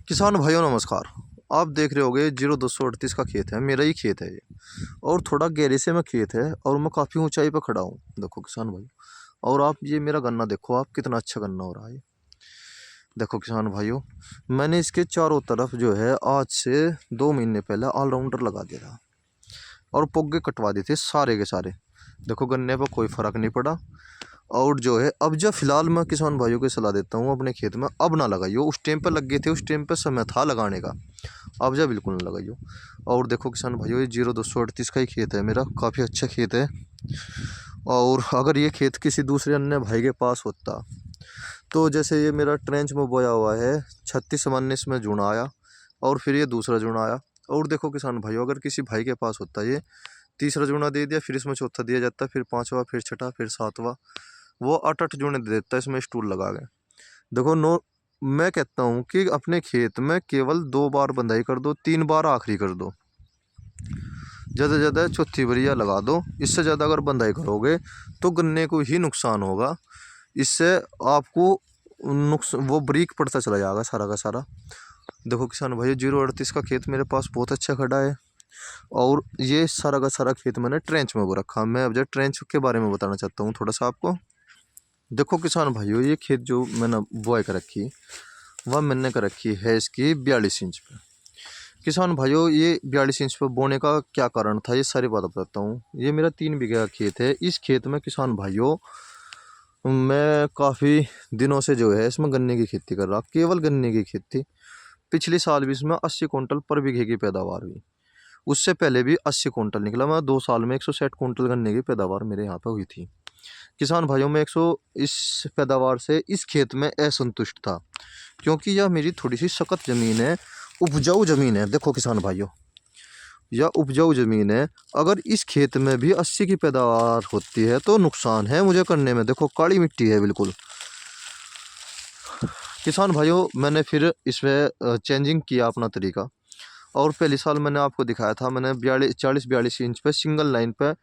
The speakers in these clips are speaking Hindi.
किसान भाइयों नमस्कार। आप देख रहे होगे 0238 का खेत है, मेरा ही खेत है ये। और थोड़ा गहरे से में खेत है और मैं काफ़ी ऊंचाई पर खड़ा हूँ। देखो किसान भाई, और आप ये मेरा गन्ना देखो, आप कितना अच्छा गन्ना हो रहा है। देखो किसान भाइयों, मैंने इसके चारों तरफ जो है आज से 2 महीने पहले ऑलराउंडर लगा दिया था और पुग्गे कटवा दिए थे सारे के सारे। देखो गन्ने पर कोई फ़र्क नहीं पड़ा। और जो है अब जब फिलहाल मैं किसान भाइयों को सलाह देता हूँ अपने खेत में अब ना लगाइयो। उस टाइम पर लग गए थे, उस टाइम पर समय था लगाने का, अब जा बिल्कुल ना लगाइयो। और देखो किसान भाइयों, ये 0238 का ही खेत है मेरा, काफ़ी अच्छा खेत है। और अगर ये खेत किसी दूसरे अन्य भाई के पास होता तो जैसे ये मेरा ट्रेंच में बोया हुआ है 36 में जुड़ा आया और फिर ये दूसरा जुड़ा आया। और देखो किसान भाइयों, अगर किसी भाई के पास होता ये तीसरा जुड़ा दे दिया, फिर इसमें चौथा दिया जाता, फिर पांचवा, फिर छठा, फिर सातवां, वो 8-8 जुड़े दे देता है इसमें स्टूल लगा के। देखो नो, मैं कहता हूँ कि अपने खेत में केवल 2 बार बंधाई कर दो, 3 बार आखिरी कर दो, ज़्यादा से ज़्यादा चौथी बरिया लगा दो। इससे ज़्यादा अगर बंधाई करोगे तो गन्ने को ही नुकसान होगा। इससे आपको वो ब्रीक पड़ता चला जाएगा सारा का सारा। देखो किसान भाई, 038 का खेत मेरे पास बहुत अच्छा खड़ा है। और ये सारा का सारा खेत मैंने ट्रेंच में वो रखा। मैं अब जो ट्रेंच के बारे में बताना चाहता हूँ थोड़ा सा आपको। देखो किसान भाइयों, ये खेत जो मैंने बुआई कर रखी वह मैंने कर रखी है इसकी 42 इंच पे। किसान भाइयों, ये 42 इंच पे बोने का क्या कारण था, ये सारी बात बताता हूँ। ये मेरा 3 बीघे का खेत है। इस खेत में किसान भाइयों मैं काफ़ी दिनों से जो है इसमें गन्ने की खेती कर रहा, केवल गन्ने की खेती। पिछले साल भी इसमें 80 कुंटल पर बीघे की पैदावार हुई। उससे पहले भी 80 कुंटल निकला। मैं 2 साल में 160 कुंटल गन्ने की पैदावार मेरे यहाँ पे हुई थी। किसान भाइयों, मैं 100 इस पैदावार से इस खेत में असंतुष्ट था, क्योंकि यह मेरी थोड़ी सी सख्त ज़मीन है, उपजाऊ ज़मीन है। देखो किसान भाइयों, यह उपजाऊ ज़मीन है। अगर इस खेत में भी 80 की पैदावार होती है तो नुकसान है मुझे करने में। देखो काली मिट्टी है बिल्कुल। किसान भाइयों, मैंने फिर इसमें चेंजिंग किया अपना तरीका। और पहले साल मैंने आपको दिखाया था, मैंने 42 इंच पे सिंगल लाइन पे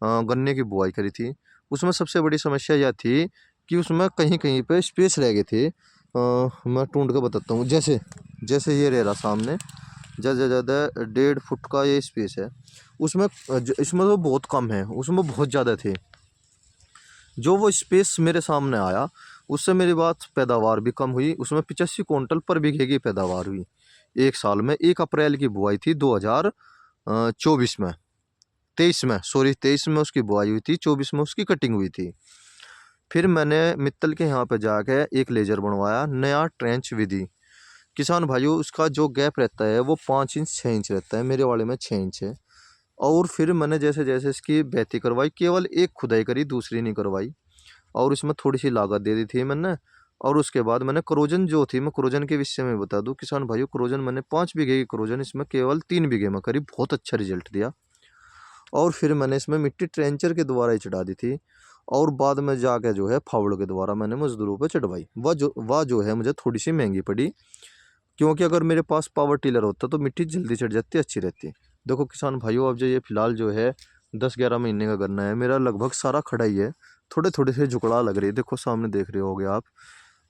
गन्ने की बुआई करी थी। उसमें सबसे बड़ी समस्या यह थी कि उसमें कहीं कहीं पे स्पेस रह गए थे। मैं ढूंढ के बताता हूँ। जैसे जैसे ये रह रहा सामने, ज़्यादा ज़्यादा 1.5 फुट का ये स्पेस है। उसमें इसमें तो बहुत कम है, उसमें बहुत ज़्यादा थे। जो वो स्पेस मेरे सामने आया उससे मेरी बात पैदावार भी कम हुई। उसमें 85 कुंटल पर बीघे की पैदावार हुई एक साल में। 1 अप्रैल की बुआई थी 2024 में, 23 में उसकी बुआई हुई थी, 24 में उसकी कटिंग हुई थी। फिर मैंने मित्तल के यहाँ पे जाके एक लेजर बनवाया, नया ट्रेंच विधि। किसान भाइयों, उसका जो गैप रहता है वो 5 इंच 6 इंच रहता है, मेरे वाले में 6 इंच है। और फिर मैंने जैसे जैसे इसकी बेहती करवाई, केवल एक खुदाई करी, दूसरी नहीं करवाई। और इसमें थोड़ी सी लागत दे दी थी मैंने। और उसके बाद मैंने क्रोजन जो थी, मैं क्रोजन के विषय में बता दूं किसान भाइयों, क्रोजन मैंने 5 बीघे की क्रोजन इसमें केवल 3 बीघे में करी, बहुत अच्छा रिजल्ट दिया। और फिर मैंने इसमें मिट्टी ट्रेंचर के द्वारा ही चढ़ा दी थी। और बाद में जाके जो है फावड़ों के द्वारा मैंने मजदूरों पर चढ़वाई। वह जो है मुझे थोड़ी सी महंगी पड़ी, क्योंकि अगर मेरे पास पावर टिलर होता तो मिट्टी जल्दी चढ़ जाती, अच्छी रहती। देखो किसान भाइयों, अब जो ये फिलहाल जो है 10-11 महीने का गन्ना है मेरा, लगभग सारा खड़ा ही है। थोड़े थोड़े से झुकड़ा लग रही है, देखो सामने देख रहे होगे आप।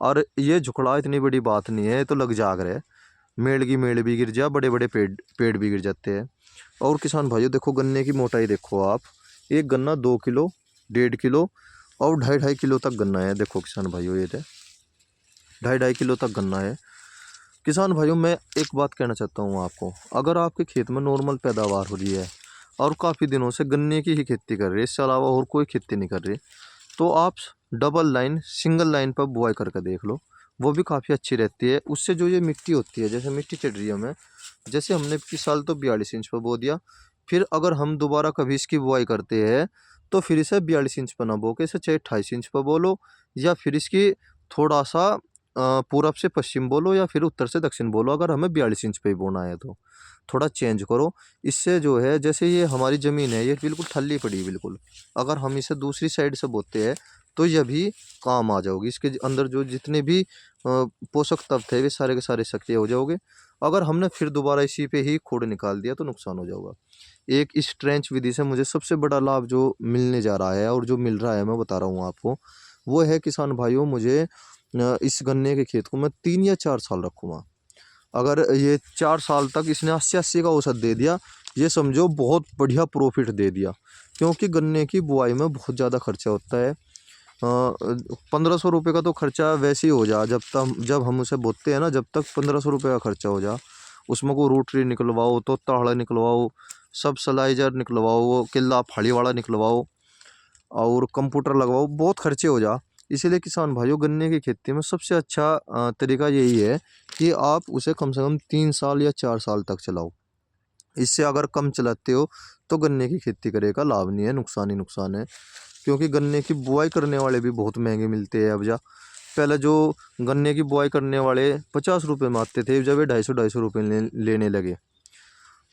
और ये झुकड़ा इतनी बड़ी बात नहीं है, ये तो लग जाग रहा है। मेड़ की मेड़ भी गिर जा, बड़े बड़े पेड़ पेड़ भी गिर जाते हैं। और किसान भाइयों देखो, गन्ने की मोटाई देखो आप। एक गन्ना 2 किलो, 1.5 किलो और 2.5-2.5 किलो तक गन्ना है। देखो किसान भाइयों, ये 2.5-2.5 किलो तक गन्ना है। किसान भाइयों, मैं एक बात कहना चाहता हूँ आपको। अगर आपके खेत में नॉर्मल पैदावार हो रही है और काफ़ी दिनों से गन्ने की ही खेती कर रहे हैं, इसके अलावा और कोई खेती नहीं कर रहे, तो आप डबल लाइन सिंगल लाइन पर बुआई करके देख लो, वो भी काफ़ी अच्छी रहती है। उससे जो ये मिट्टी होती है, जैसे मिट्टी चढ़ रही है हमें, जैसे हमने पिछले साल तो 42 इंच पर बो दिया, फिर अगर हम दोबारा कभी इसकी बुआई करते हैं तो फिर इसे 42 इंच पर ना बो के इसे चाहे 28 इंच पर बोलो, या फिर इसकी थोड़ा सा पूरब से पश्चिम बोलो, या फिर उत्तर से दक्षिण बोलो। अगर हमें 42 इंच पे ही बोना है तो थोड़ा चेंज करो। इससे जो है, जैसे ये हमारी ज़मीन है, ये बिल्कुल ठल्ली पड़ी है बिल्कुल। अगर हम इसे दूसरी साइड से बोते हैं तो यह भी काम आ जाओगी। इसके अंदर जो जितने भी पोषक तत्व थे वे सारे के सारे सक्रिय हो जाओगे। अगर हमने फिर दोबारा इसी पे ही खोड निकाल दिया तो नुकसान हो जाएगा। एक इस ट्रेंच विधि से मुझे सबसे बड़ा लाभ जो मिलने जा रहा है और जो मिल रहा है मैं बता रहा हूँ आपको, वो है किसान भाइयों, मुझे इस गन्ने के खेत को मैं 3 या 4 साल रखूँगा। अगर ये 4 साल तक इसने 80-80 का औसत दे दिया, ये समझो बहुत बढ़िया प्रॉफिट दे दिया। क्योंकि गन्ने की बुआई में बहुत ज़्यादा खर्चा होता है। 1500 रुपये का तो खर्चा वैसे ही हो जा, जब हम उसे बोते हैं ना, जब तक 1500 रुपये का खर्चा हो जा, उसमें को रूटरी निकलवाओ, तो ताड़ा निकलवाओ, सब सलाइजर निकलवाओ, वो किल्ला फाड़ी वाला निकलवाओ और कंप्यूटर लगवाओ, बहुत खर्चे हो जा। इसीलिए किसान भाइयों, गन्ने की खेती में सबसे अच्छा तरीका यही है कि आप उसे कम से कम 3 साल या 4 साल तक चलाओ। इससे अगर कम चलाते हो तो गन्ने की खेती करे का लाभ नहीं है, नुकसान ही नुकसान है। क्योंकि गन्ने की बुआई करने वाले भी बहुत महंगे मिलते हैं अब जा। पहले जो गन्ने की बुआई करने वाले 50 रुपये में आते थे, जब ये 250-250 रुपये लेने लगे,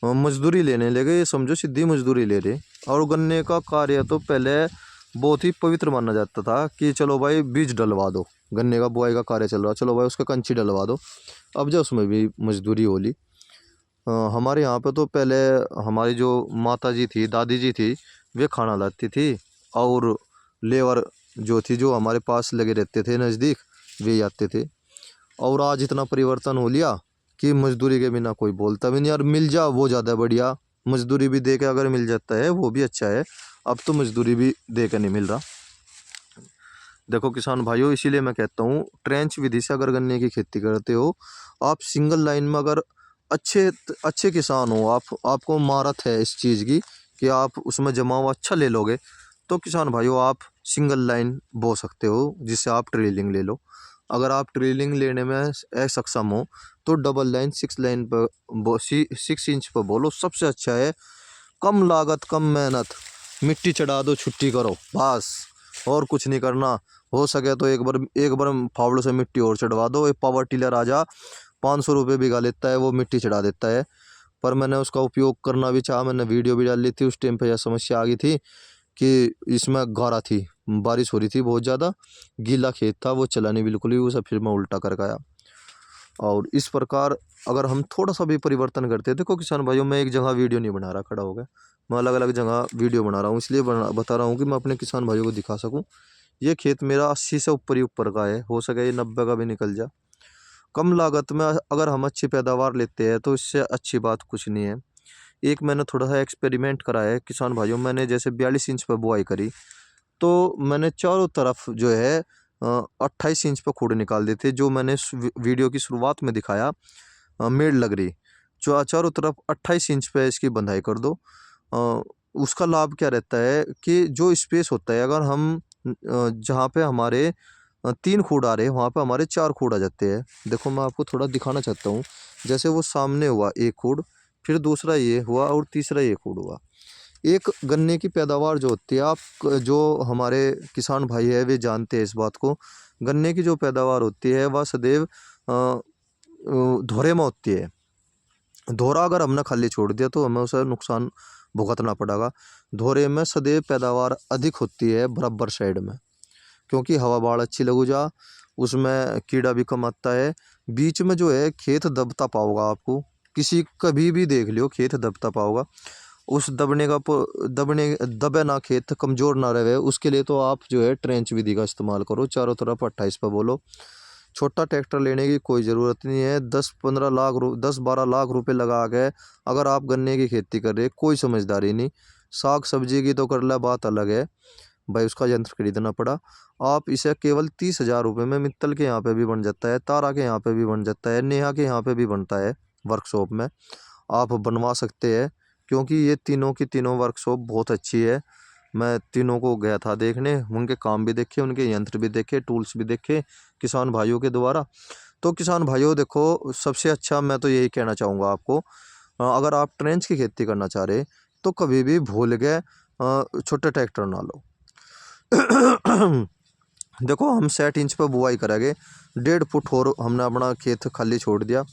मजदूरी लेने लगे, ये समझो सीधी मजदूरी ले रहे। और गन्ने का कार्य तो पहले बहुत ही पवित्र माना जाता था कि चलो भाई बीज डलवा दो, गन्ने का बुआई का कार्य चल रहा, चलो भाई उसका कंची डलवा दो। अब जो उसमें भी मजदूरी होली। हमारे यहाँ पे तो पहले हमारी जो माता जी थी, दादी जी थी, वे खाना लाती थी, और लेबर जो थी, जो हमारे पास लगे रहते थे नज़दीक, वे आते थे। और आज इतना परिवर्तन हो लिया कि मजदूरी के बिना कोई बोलता भी नहीं, और मिल जा वो ज़्यादा बढ़िया। मजदूरी भी दे के अगर मिल जाता है वो भी अच्छा है। अब तो मजदूरी भी दे के नहीं मिल रहा। देखो किसान भाइयों, इसीलिए मैं कहता हूँ, ट्रेंच विधि से अगर गन्ने की खेती करते हो आप, सिंगल लाइन में अगर अच्छे अच्छे किसान हो आप, आपको महारत है इस चीज़ की कि आप उसमें जमाव अच्छा ले लोगे, तो किसान भाइयों आप सिंगल लाइन बो सकते हो, जिससे आप ट्रेलिंग ले लो। अगर आप ट्रेलिंग लेने में सक्षम हो तो डबल लाइन 6 लाइन पर 6 इंच पर बोलो, सबसे अच्छा है। कम लागत कम मेहनत, मिट्टी चढ़ा दो, छुट्टी करो, बस और कुछ नहीं करना। हो सके तो एक बार फावड़ों से मिट्टी और चढ़वा दो। एक पावर टिलर आ जा, 500 रुपये बिगा लेता है, वो मिट्टी चढ़ा देता है। पर मैंने उसका उपयोग करना भी चाहा, मैंने वीडियो भी डाल ली थी, उस टाइम पे यह समस्या आ गई थी कि इसमें गारा थी, बारिश हो रही थी बहुत ज़्यादा, गीला खेत था, वो चला नहीं बिल्कुल भी, उसे फिर मैं उल्टा कर आया। और इस प्रकार अगर हम थोड़ा सा भी परिवर्तन करते हैं, देखो किसान भाइयों, मैं एक जगह वीडियो नहीं बना रहा खड़ा हो गया, मैं अलग अलग जगह वीडियो बना रहा हूँ, इसलिए बता रहा हूँ कि मैं अपने किसान भाइयों को दिखा सकूँ। ये खेत मेरा 80 से ऊपर ही ऊपर का है, हो सके ये 90 का भी निकल जा। कम लागत में अगर हम अच्छी पैदावार लेते हैं तो इससे अच्छी बात कुछ नहीं है। एक मैंने थोड़ा सा एक्सपेरिमेंट करा है किसान भाइयों, मैंने जैसे 42 इंच पर बुआई करी, तो मैंने चारों तरफ जो है 28 इंच पर खूड़ निकाल देते, जो मैंने वीडियो की शुरुआत में दिखाया, मेड़ लग रही, जो चारों तरफ 28 इंच पे इसकी बंधाई कर दो। उसका लाभ क्या रहता है कि जो स्पेस होता है, अगर हम जहाँ पे हमारे 3 खूड़ आ रहे हैं, वहाँ पे हमारे 4 खूड़ आ जाते हैं। देखो मैं आपको थोड़ा दिखाना चाहता हूँ, जैसे वो सामने हुआ एक खूड़, फिर दूसरा ये हुआ, और तीसरा ये खूड़ हुआ। एक गन्ने की पैदावार जो होती है, आप जो हमारे किसान भाई है वे जानते हैं इस बात को, गन्ने की जो पैदावार होती है वह सदैव धोरे में होती है। धोरा अगर हमने खाली छोड़ दिया तो हमें उसे नुकसान भुगतना पड़ेगा। धोरे में सदैव पैदावार अधिक होती है बराबर साइड में, क्योंकि हवा बाढ़ अच्छी लगू जा, उसमें कीड़ा भी कम आता है। बीच में जो है खेत दबता पाओगा, आपको किसी कभी भी देख लियो खेत दबता पाओगा। उस दबे ना, खेत कमज़ोर ना रहे, उसके लिए तो आप जो है ट्रेंच विधि का इस्तेमाल करो, चारों तरफ 28 पर बोलो। छोटा ट्रैक्टर लेने की कोई ज़रूरत नहीं है। 10-12 लाख रुपए लगा के अगर आप गन्ने की खेती कर रहे, कोई समझदारी नहीं। साग सब्जी की तो कर ला, बात अलग है भाई, उसका यंत्र खरीदना पड़ा। आप इसे केवल 30,000 रुपये में मित्तल के यहाँ पे भी बन जाता है, तारा के यहाँ पे भी बन जाता है, नेहा के यहाँ पे भी बनता है वर्कशॉप में, आप बनवा सकते हैं। क्योंकि ये तीनों की तीनों वर्कशॉप बहुत अच्छी है। मैं तीनों को गया था देखने, उनके काम भी देखे, उनके यंत्र भी देखे, टूल्स भी देखे किसान भाइयों के द्वारा। तो किसान भाइयों देखो, सबसे अच्छा मैं तो यही कहना चाहूँगा आपको, अगर आप ट्रेंच की खेती करना चाह रहे तो कभी भी भूल गए छोटे ट्रैक्टर ना लो। देखो हम 60 इंच पर बुआई करेंगे, 1.5 फुट और हमने अपना खेत खाली छोड़ दिया।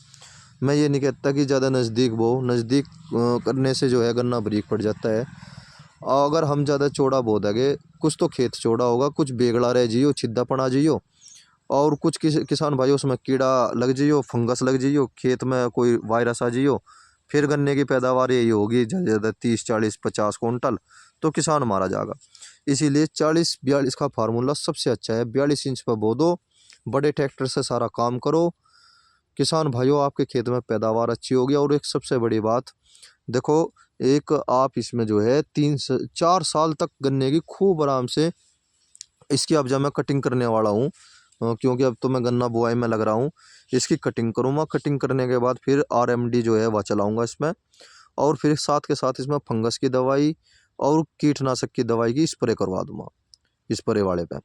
मैं ये नहीं कहता कि ज़्यादा नज़दीक बो, नज़दीक करने से जो है गन्ना बारीक पड़ जाता है। अगर हम ज़्यादा चौड़ा बो देंगे, कुछ तो खेत चौड़ा होगा, कुछ बेगड़ा रह जियो, छिद्दापन आ जियो, और कुछ किसान भाइयों उसमें कीड़ा लग जियो, फंगस लग जियो, खेत में कोई वायरस आ जियो, फिर गन्ने की पैदावार यही होगी ज़्यादा ज़्यादा 30-40-50 कुंटल, तो किसान मारा जाएगा। इसीलिए 40-42 का फार्मूला सबसे अच्छा है। 42 इंच पर बो दो, बड़े ट्रैक्टर से सारा काम करो, किसान भाइयों, आपके खेत में पैदावार अच्छी होगी। और एक सबसे बड़ी बात देखो, एक आप इसमें जो है 3 से 4 साल तक गन्ने की खूब आराम से इसकी अब जब मैं कटिंग करने वाला हूँ, क्योंकि अब तो मैं गन्ना बुआई में लग रहा हूँ। इसकी कटिंग करूँगा, कटिंग करने के बाद फिर RMD जो है वह चलाऊँगा इसमें, और फिर साथ के साथ इसमें फंगस की दवाई और कीटनाशक की दवाई की स्प्रे करवा दूंगा स्प्रे वाले पे।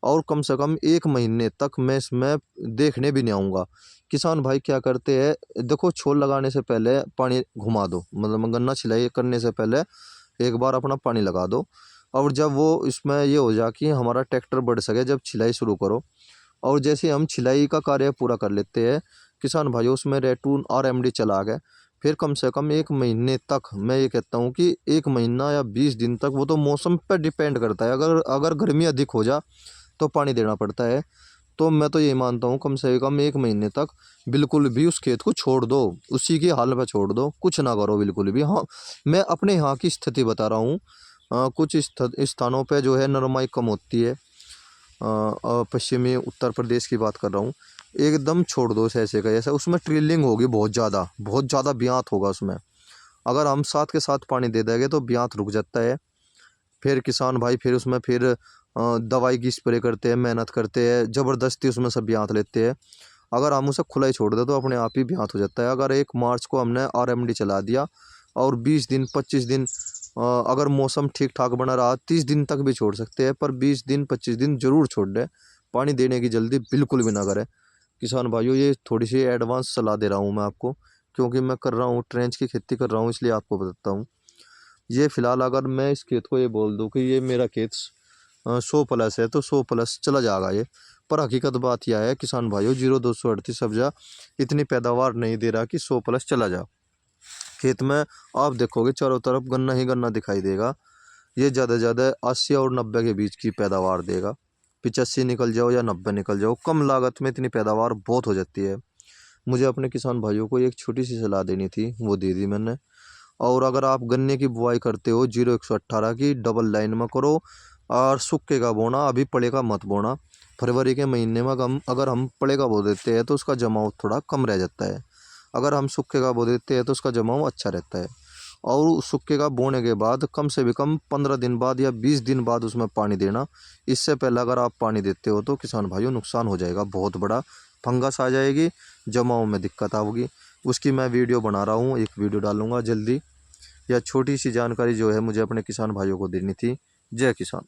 और कम से कम 1 महीने तक मैं इसमें देखने भी नहीं आऊँगा। किसान भाई क्या करते हैं, देखो छोल लगाने से पहले पानी घुमा दो, मतलब गन्ना छिलाई करने से पहले एक बार अपना पानी लगा दो। और जब वो इसमें ये हो जा कि हमारा ट्रैक्टर बढ़ सके, जब छिलाई शुरू करो। और जैसे हम छिलाई का कार्य पूरा कर लेते हैं किसान भाइयों, उसमें रेटून RMD चला गए, फिर कम से कम 1 महीने तक, मैं ये कहता हूँ कि 1 महीना या 20 दिन तक, वो तो मौसम पर डिपेंड करता है। अगर अगर गर्मी अधिक हो जा तो पानी देना पड़ता है। तो मैं तो ये मानता हूँ कम से कम 1 महीने तक बिल्कुल भी उस खेत को छोड़ दो, उसी की हाल में छोड़ दो, कुछ ना करो बिल्कुल भी। हाँ, मैं अपने यहाँ की स्थिति बता रहा हूँ। कुछ स्थानों पे जो है नरमाई कम होती है। पश्चिमी उत्तर प्रदेश की बात कर रहा हूँ। एकदम छोड़ दो ऐसे का ऐसा, उसमें ट्रिलिंग होगी बहुत ज़्यादा ब्यात होगा उसमें। अगर हम साथ के साथ पानी दे देंगे तो ब्यात रुक जाता है। फिर किसान भाई फिर उसमें फिर दवाई की स्प्रे करते हैं, मेहनत करते हैं, ज़बरदस्ती उसमें सब ब्यात लेते हैं। अगर हम उसे खुला ही छोड़ दें तो अपने आप ही ब्यात हो जाता है। अगर 1 मार्च को हमने RMD चला दिया और 20 दिन 25 दिन, अगर मौसम ठीक ठाक बना रहा 30 दिन तक भी छोड़ सकते हैं, पर 20 दिन 25 दिन जरूर छोड़ दें। पानी देने की जल्दी बिल्कुल भी ना करें। किसान भाइयों, ये थोड़ी सी एडवांस सलाह दे रहा हूँ मैं आपको, क्योंकि मैं कर रहा हूँ ट्रेंच की खेती कर रहा हूँ, इसलिए आपको बताता हूँ। ये फिलहाल अगर मैं इस खेत को ये बोल दूँ कि ये मेरा खेत 100+ है तो 100+ चला जाएगा ये। पर हकीकत बात यह है किसान भाइयों, 0238 सब्जा इतनी पैदावार नहीं दे रहा कि 100+ चला जा। खेत में आप देखोगे चारों तरफ गन्ना ही गन्ना दिखाई देगा। ये ज़्यादा से ज़्यादा 80 और 90 के बीच की पैदावार देगा। 85 निकल जाओ या 90 निकल जाओ, कम लागत में इतनी पैदावार बहुत हो जाती है। मुझे अपने किसान भाइयों को एक छोटी सी सलाह देनी थी, वो दे दी मैंने। और अगर आप गन्ने की बुआई करते हो 0118 की डबल लाइन में करो, और सूखे का बोना, अभी पड़े का मत बोना। फरवरी के महीने में अगर हम पड़े का बो देते हैं तो उसका जमाव थोड़ा कम रह जाता है। अगर हम सूखे का बो देते हैं तो उसका जमाव अच्छा रहता है। और सूखे का बोने के बाद कम से भी कम 15 दिन बाद या 20 दिन बाद उसमें पानी देना। इससे पहले अगर आप पानी देते हो तो किसान भाइयों नुकसान हो जाएगा बहुत बड़ा, फंगस आ जाएगी, जमाव में दिक्कत आओगी। उसकी मैं वीडियो बना रहा हूँ, एक वीडियो डालूंगा जल्दी। यह छोटी सी जानकारी जो है मुझे अपने किसान भाइयों को देनी थी। जय किसान।